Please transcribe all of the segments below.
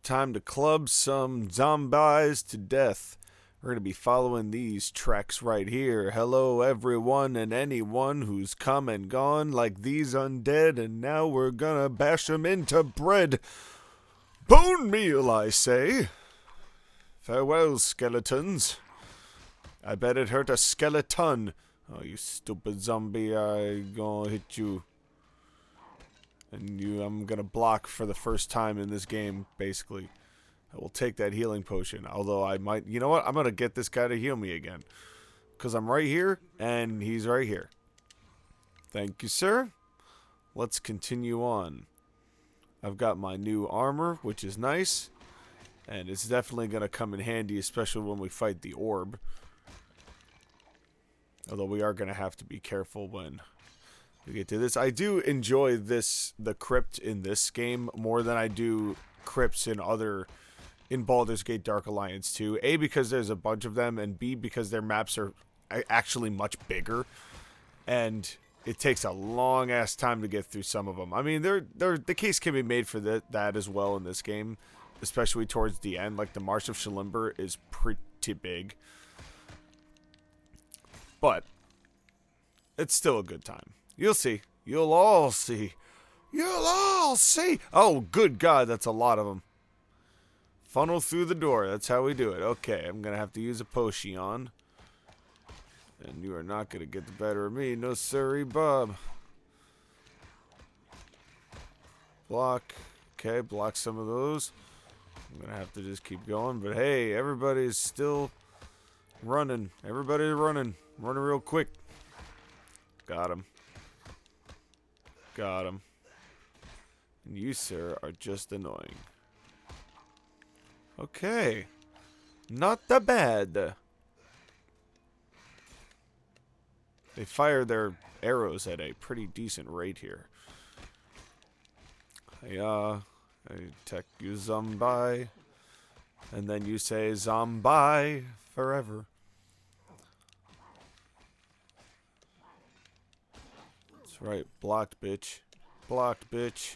time to club some zombies to death. We're going to be following these tracks right here. Hello, everyone and anyone who's come and gone like these undead, and now we're going to bash them into bread. Bone meal, I say. Farewell, skeletons. I bet it hurt a skeleton. Oh, you stupid zombie, I gonna hit you. And I'm gonna block for the first time in this game, basically. I will take that healing potion, although I might... You know what? I'm gonna get this guy to heal me again. Because I'm right here, and he's right here. Thank you, sir. Let's continue on. I've got my new armor, which is nice. And it's definitely gonna come in handy, especially when we fight the orb. Although we are gonna have to be careful when we get to this. I do enjoy the crypt in this game more than I do crypts in Baldur's Gate Dark Alliance 2. A, because there's a bunch of them, and B, because their maps are actually much bigger, and it takes a long ass time to get through some of them. I mean, the case can be made for that as well in this game, especially towards the end. Like the Marsh of Shalimber is pretty big, but it's still a good time. You'll see. You'll all see. You'll all see. Oh, good God, that's a lot of them. Funnel through the door. That's how we do it. Okay, I'm going to have to use a potion. And you are not going to get the better of me. No siree, Bob. Block. Okay, block some of those. I'm going to have to just keep going. But hey, everybody's still running. Everybody's running. Running real quick. Got him. Got him. And you, sir, are just annoying. Okay. Not that bad. They fire their arrows at a pretty decent rate here. I attack you, zombie. And then you say, zombie forever. That's right. Blocked, bitch. Blocked, bitch.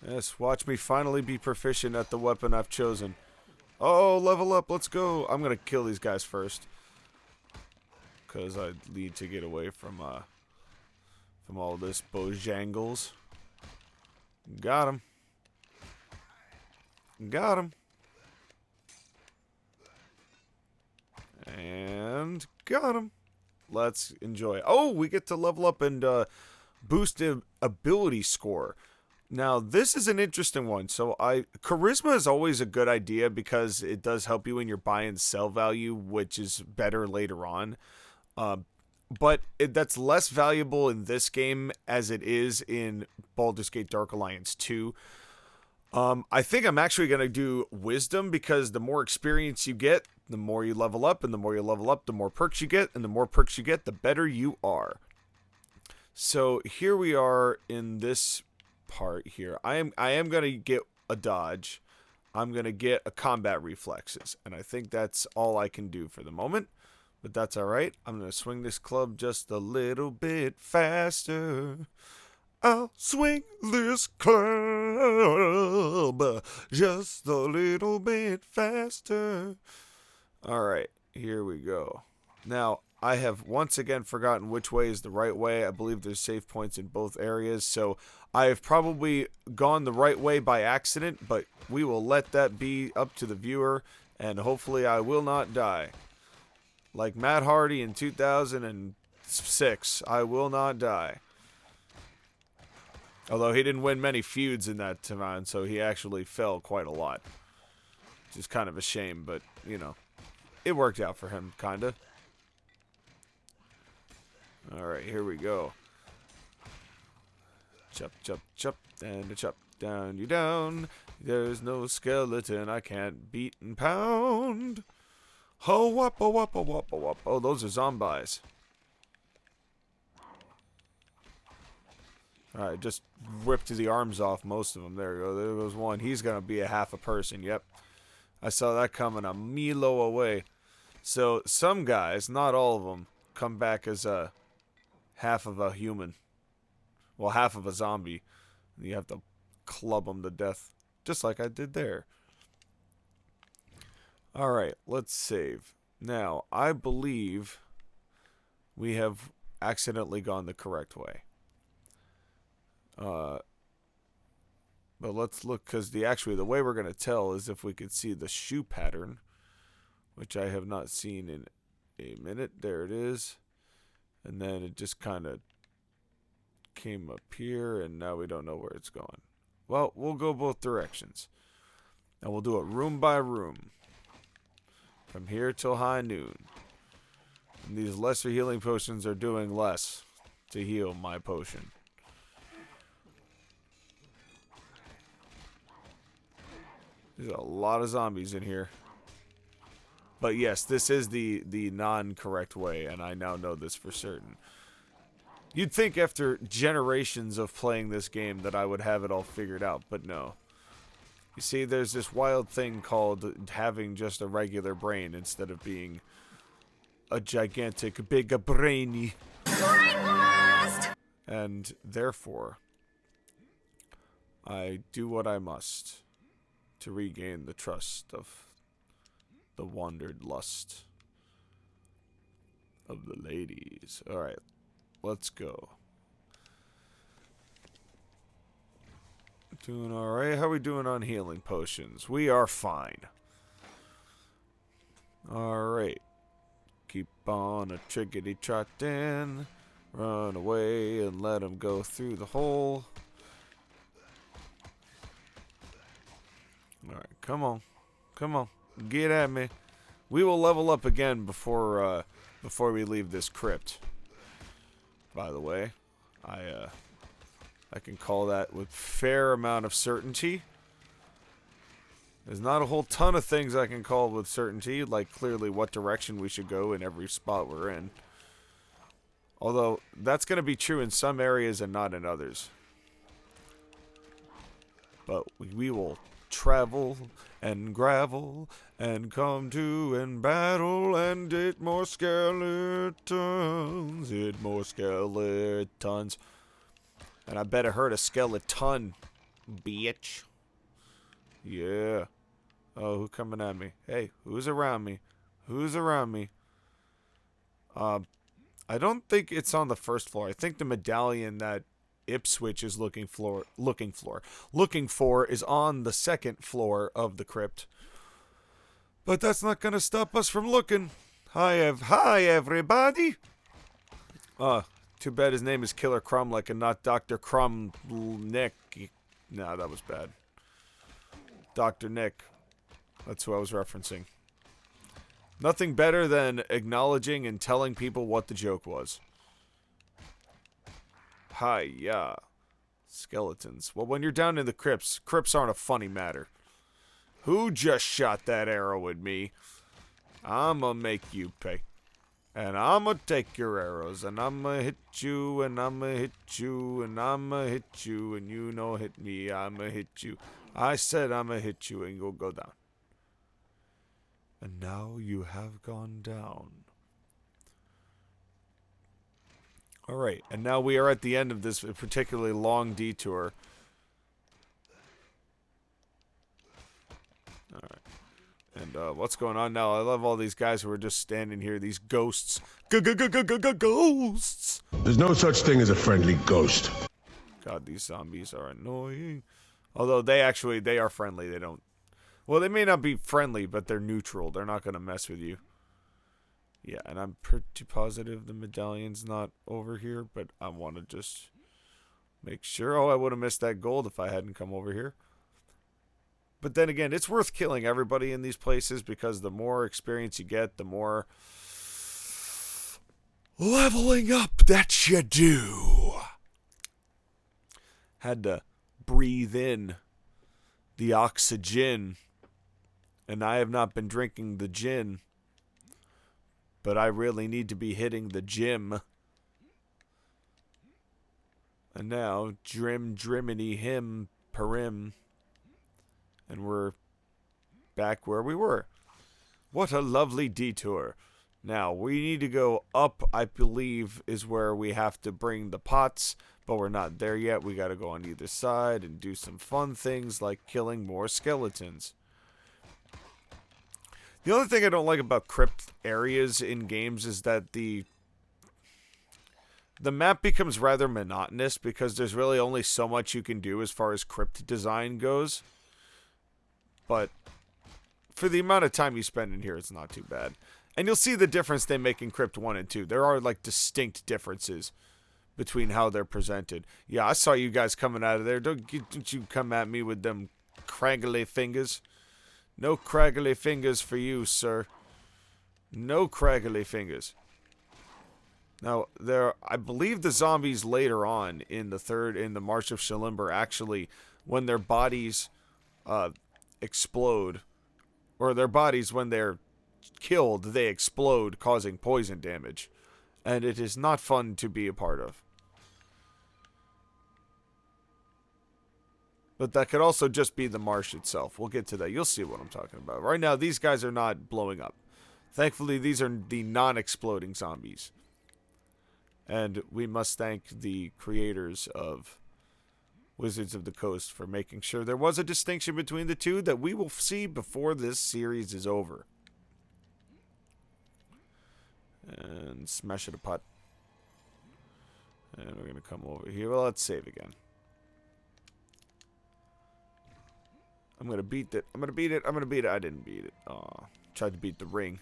Yes, watch me finally be proficient at the weapon I've chosen. Oh, level up, let's go. I'm gonna kill these guys first. Because I need to get away from all this bojangles. Got him. Got him. And got him. Let's enjoy. Oh, we get to level up and boost the ability score. Now, this is an interesting one. So, charisma is always a good idea because it does help you in your buy and sell value, which is better later on. But that's less valuable in this game as it is in Baldur's Gate Dark Alliance 2. I think I'm actually going to do wisdom because the more experience you get, the more you level up, and the more you level up, the more perks you get, and the more perks you get, the better you are. So, here we are in this part here. I am going to get a dodge. I'm going to get a combat reflexes, and I think that's all I can do for the moment, but that's all right. I'm going to swing this club just a little bit faster. I'll swing this club just a little bit faster. All right, here we go. Now, I have once again forgotten which way is the right way. I believe there's save points in both areas, so I have probably gone the right way by accident, but we will let that be up to the viewer, and hopefully I will not die. Like Matt Hardy in 2006, I will not die. Although he didn't win many feuds in that time, so he actually fell quite a lot. Which is kind of a shame, but, you know, it worked out for him, kinda. Alright, here we go. Chop, chop, chop, and a chop. Down you down. There's no skeleton I can't beat and pound. Ho, wappa, wappa, wappa, wappa. Oh, those are zombies. Alright, just ripped the arms off most of them. There you go. There goes one. He's going to be a half a person. Yep. I saw that coming a milo away. So, some guys, not all of them, come back as a half of a human. Well, half of a zombie. And you have to club them to death. just like I did there. Alright, let's save. Now, I believe we have accidentally gone the correct way. But let's look, because the way we're going to tell is if we could see the shoe pattern, which I have not seen in a minute. There it is. And then it just kind of came up here, and now we don't know where it's going. Well, we'll go both directions. And we'll do it room by room. From here till high noon. And these lesser healing potions are doing less to heal my potion. There's a lot of zombies in here. But yes, this is the non-correct way, and I now know this for certain. You'd think after generations of playing this game that I would have it all figured out, but no. You see, there's this wild thing called having just a regular brain instead of being a gigantic, big brainy. Brain blast! And therefore, I do what I must to regain the trust of the wandered lust of the ladies. Alright, let's go. Doing alright. How are we doing on healing potions? We are fine. Alright. Keep on a triggity trotting. Run away and let him go through the hole. Alright, come on. Come on. Get at me. We will level up again before we leave this crypt. By the way, I can call that with fair amount of certainty. There's not a whole ton of things I can call with certainty, like clearly what direction we should go in every spot we're in. Although, that's going to be true in some areas and not in others. But we will travel and gravel and come to and battle and hit more skeletons. Hit more skeletons. And I bet I heard a skeleton, bitch. Yeah. Oh, who's coming at me? Hey, who's around me? Who's around me? I don't think it's on the first floor. I think the medallion that Ipswich is looking for is on the second floor of the crypt. But that's not gonna stop us from looking. Hi everybody. Too bad his name is Killer Crumlick and not Dr. Crumb Nick. Nah, that was bad. Dr. Nick. That's who I was referencing. Nothing better than acknowledging and telling people what the joke was. Hi-ya. Skeletons. Well, when you're down in the crypts aren't a funny matter. Who just shot that arrow at me? I'ma make you pay. And I'ma take your arrows, and I'ma hit you, and I'ma hit you, and I'ma hit you, and you no hit me, I'ma hit you. I said I'ma hit you, and you'll go down. And now you have gone down. Alright, and now we are at the end of this particularly long detour. Alright. And what's going on now? I love all these guys who are just standing here, these ghosts. Ghosts! There's no such thing as a friendly ghost. God, these zombies are annoying. Although they are friendly. They don't... Well, they may not be friendly, but they're neutral. They're not going to mess with you. Yeah, and I'm pretty positive the medallion's not over here, but I want to just make sure. Oh, I would have missed that gold if I hadn't come over here. But then again, it's worth killing everybody in these places because the more experience you get, the more leveling up that you do. Had to breathe in the oxygen. And I have not been drinking the gin. But I really need to be hitting the gym. And now, driminy him, perim. And we're back where we were. What a lovely detour. Now, we need to go up, I believe, is where we have to bring the pots, but we're not there yet. We gotta go on either side and do some fun things like killing more skeletons. The only thing I don't like about crypt areas in games is that the map becomes rather monotonous because there's really only so much you can do as far as crypt design goes. But for the amount of time you spend in here, it's not too bad. And you'll see the difference they make in Crypt 1 and 2. There are, like, distinct differences between how they're presented. Yeah, I saw you guys coming out of there. Don't you come at me with them craggly fingers. No craggly fingers for you, sir. No craggly fingers. Now, I believe the zombies later on in the March of Shalimber, actually, when their bodies explode, or their bodies, when they're killed, they explode, causing poison damage. And it is not fun to be a part of. But that could also just be the marsh itself. We'll get to that. You'll see what I'm talking about. Right now, these guys are not blowing up. Thankfully, these are the non-exploding zombies. And we must thank the creators of Wizards of the Coast for making sure there was a distinction between the two that we will see before this series is over. And smash it a pot. And we're going to come over here. Well, let's save again. I'm going to beat it. I'm going to beat it. I'm going to beat it. I didn't beat it. Aw. Tried to beat the ring.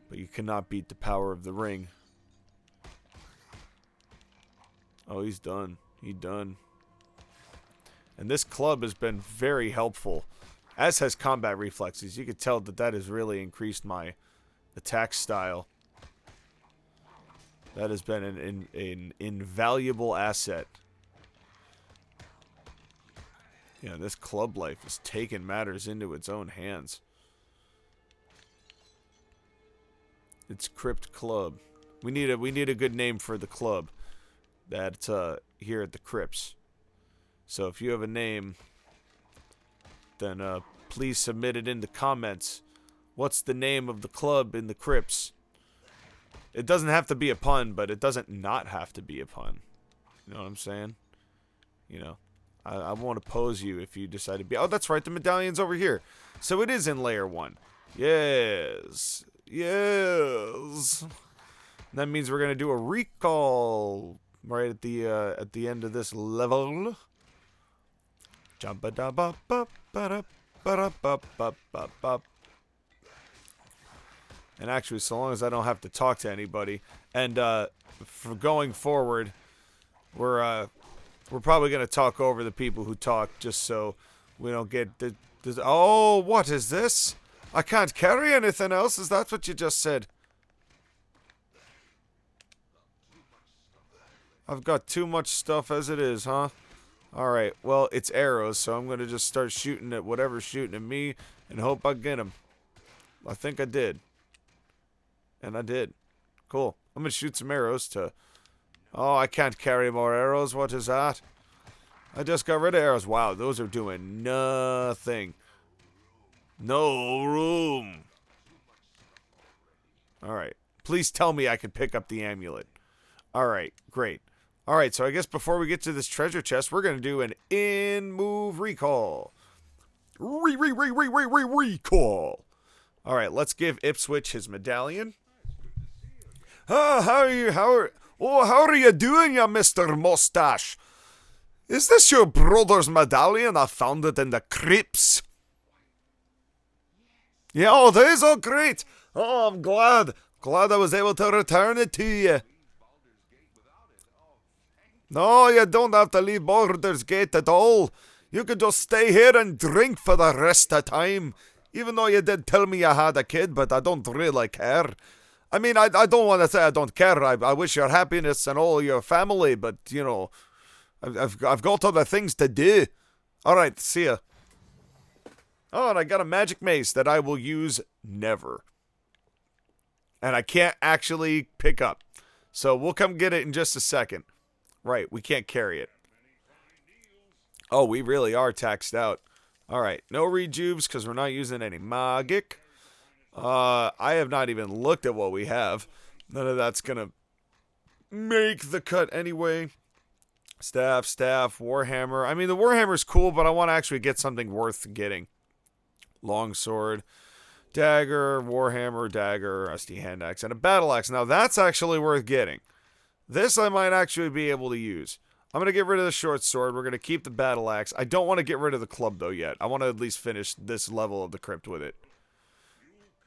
But you cannot beat the power of the ring. Oh, he's done. He's done. And this club has been very helpful. As has combat reflexes. You can tell that that has really increased my attack style. That has been an invaluable asset. Yeah, this club life is taking matters into its own hands. It's Crypt Club. We need a good name for the club. That's here at the Crypts. So if you have a name, then please submit it in the comments. What's the name of the club in the Crypts? It doesn't have to be a pun, but it doesn't not have to be a pun. You know what I'm saying? You know, I won't oppose you if you decide to be... Oh, that's right, the medallion's over here. So it is in layer 1. Yes. Yes. That means we're going to do a recall right at the end of this level. And actually, so long as I don't have to talk to anybody, and for going forward, we're probably gonna talk over the people who talk, just so we don't get oh, what is this? I can't carry anything else. Is that what you just said? I've got too much stuff as it is, huh? Alright, well, it's arrows, so I'm gonna just start shooting at whatever's shooting at me and hope I get him. I think I did. And I did. Cool. I'm gonna shoot some arrows to... Oh, I can't carry more arrows. What is that? I just got rid of arrows. Wow, those are doing nothing. No room. Alright. Please tell me I can pick up the amulet. Alright, great. Alright, so I guess before we get to this treasure chest, we're going to do an in-move recall. Recall. Alright, let's give Ipswich his medallion. How are you doing, you Mr. Mustache? Is this your brother's medallion? I found it in the crypts. Yeah, oh, it is. Oh, great. Oh, I'm glad. Glad I was able to return it to you. No, you don't have to leave Baldur's Gate at all. You could just stay here and drink for the rest of time. Even though you did tell me you had a kid, but I don't really care. I mean, I don't want to say I don't care. I wish your happiness and all your family, but, you know, I've got other things to do. Alright, see ya. Oh, and I got a magic mace that I will use never. And I can't actually pick up. So we'll come get it in just a second. Right, we can't carry it. Oh, we really are taxed out. Alright, no rejuves because we're not using any magic. I have not even looked at what we have. None of that's gonna make the cut anyway. Staff, Warhammer. I mean, the Warhammer's cool, but I want to actually get something worth getting. Longsword, dagger, Warhammer, dagger, rusty hand axe, and a battle axe. Now, that's actually worth getting. This I might actually be able to use. I'm going to get rid of the short sword. We're going to keep the battle axe. I don't want to get rid of the club, though, yet. I want to at least finish this level of the crypt with it.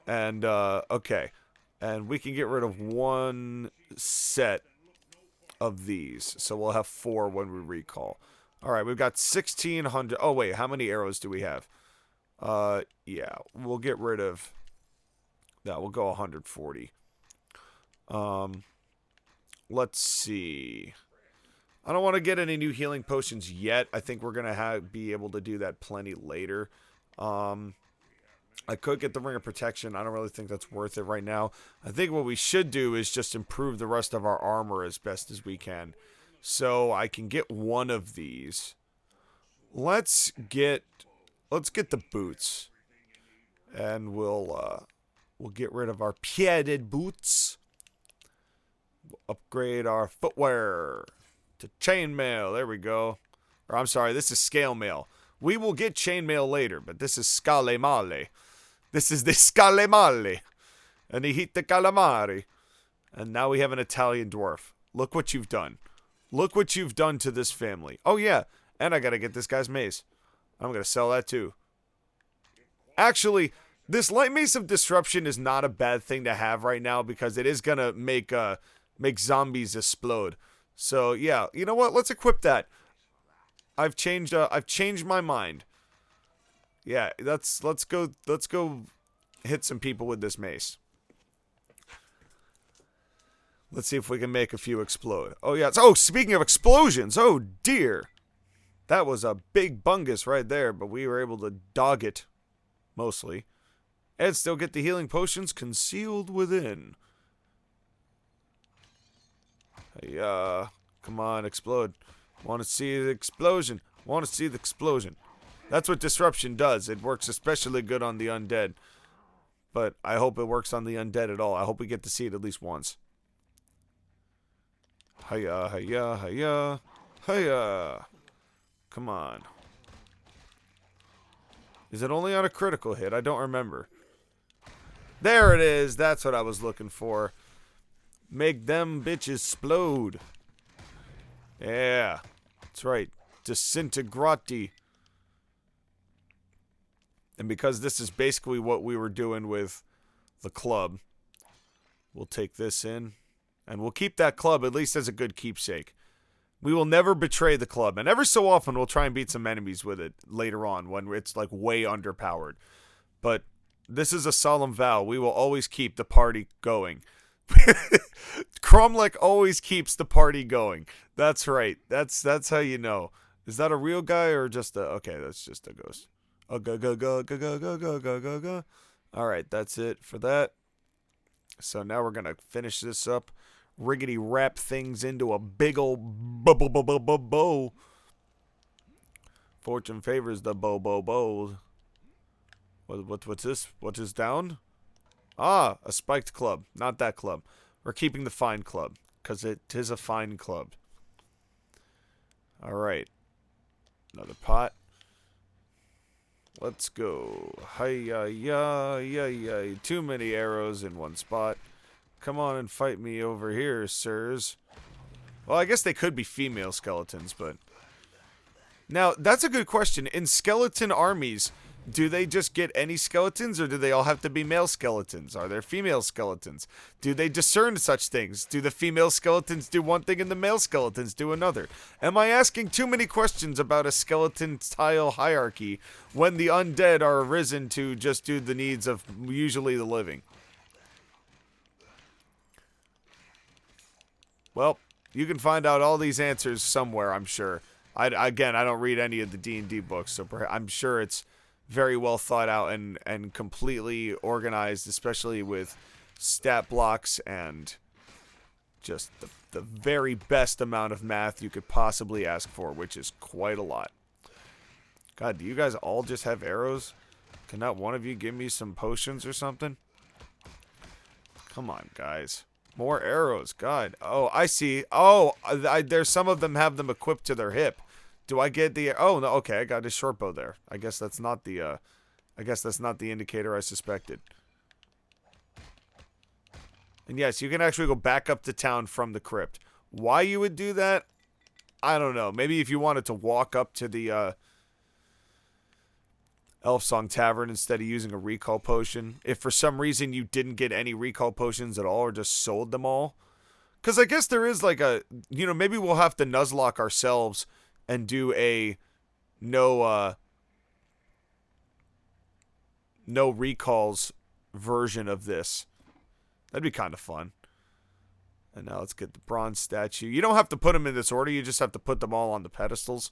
And, okay. And we can get rid of one set of these. So we'll have 4 when we recall. Alright, we've got 1,600. Oh, wait, how many arrows do we have? Yeah, we'll get rid of that. We'll go 140. Let's see. I don't want to get any new healing potions yet. I think we're going to be able to do that plenty later. I could get the Ring of Protection. I don't really think that's worth it right now. I think what we should do is just improve the rest of our armor as best as we can. So I can get one of these. Let's get the boots. And we'll get rid of our padded boots. We'll upgrade our footwear to chainmail. There we go. Or I'm sorry, this is scale mail. We will get chainmail later, but this is scale male. This is the scale male. And he hit the calamari. And now we have an Italian dwarf. Look what you've done. Look what you've done to this family. Oh yeah, and I gotta get this guy's mace. I'm gonna sell that too. Actually, this light mace of disruption is not a bad thing to have right now because it is gonna make zombies explode. So yeah, you know what? Let's equip that. I've changed my mind. Yeah, let's go hit some people with this mace. Let's see if we can make a few explode. Oh yeah. Oh, speaking of explosions, oh dear. That was a big bungus right there, but we were able to dog it mostly. And still get the healing potions concealed within. Hey, come on, explode. Want to see the explosion. Want to see the explosion. That's what disruption does. It works especially good on the undead. But I hope it works on the undead at all. I hope we get to see it at least once. Hiya, hiya, hiya. Hiya. Come on. Is it only on a critical hit? I don't remember. There it is. That's what I was looking for. Make them bitches explode. Yeah. That's right. Disintegrati. And because this is basically what we were doing with the club, we'll take this in. And we'll keep that club at least as a good keepsake. We will never betray the club. And every so often we'll try and beat some enemies with it later on when it's like way underpowered. But this is a solemn vow. We will always keep the party going. Cromlech always keeps the party going. That's right. That's how you know. Is that a real guy or just a... Okay, that's just a ghost. Oh, go. Alright, that's it for that. So now we're going to finish this up. Riggedy wrap things into a big old bow. Fortune favors the bow. What's this? What is down? Ah, a spiked club. Not that club. We're keeping the fine club. Because it is a fine club. Alright. Another pot. Let's go. Hi-ya-ya. Too many arrows in one spot. Come on and fight me over here, sirs. Well, I guess they could be female skeletons, but... Now, that's a good question. In skeleton armies, do they just get any skeletons, or do they all have to be male skeletons? Are there female skeletons? Do they discern such things? Do the female skeletons do one thing and the male skeletons do another? Am I asking too many questions about a skeleton tile hierarchy when the undead are arisen to just do the needs of usually the living? Well, you can find out all these answers somewhere, I'm sure. Again, I don't read any of the D&D books, so I'm sure it's very well thought out and completely organized, especially with stat blocks and just the very best amount of math you could possibly ask for, which is quite a lot. God, do you guys all just have arrows? Can not one of you give me some potions or something? Come on, guys. More arrows. God. Oh, I see. Oh, there's some of them have them equipped to their hip. Do I get the... Oh, no. Okay, I got a short bow there. I guess that's not the... I guess that's not the indicator I suspected. And yes, you can actually go back up to town from the crypt. Why you would do that, I don't know. Maybe if you wanted to walk up to the Elf Song Tavern instead of using a recall potion. If for some reason you didn't get any recall potions at all or just sold them all. Because I guess there is like a... You know, maybe we'll have to Nuzlocke ourselves and do a no recalls version of this. That'd be kind of fun. And now let's get the bronze statue. You don't have to put them in this order. You just have to put them all on the pedestals.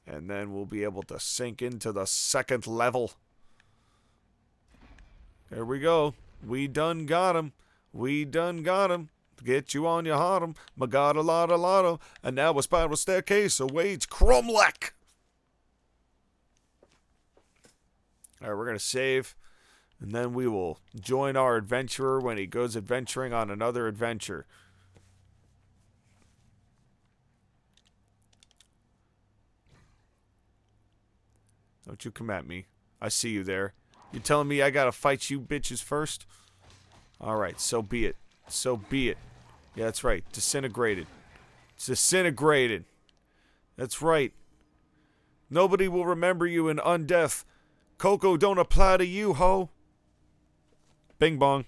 And then we'll be able to sink into the second level. There we go. We done got him. We done got him. Get you on your bottom. My God, a lot of lotto. And now a spiral staircase awaits Cromlech. Alright, we're going to save. And then we will join our adventurer when he goes adventuring on another adventure. Don't you come at me. I see you there. You telling me I gotta fight you bitches first? Alright, so be it. So be it. Yeah, that's right. Disintegrated. Disintegrated. That's right. Nobody will remember you in undeath. Coco don't apply to you, ho. Bing bong.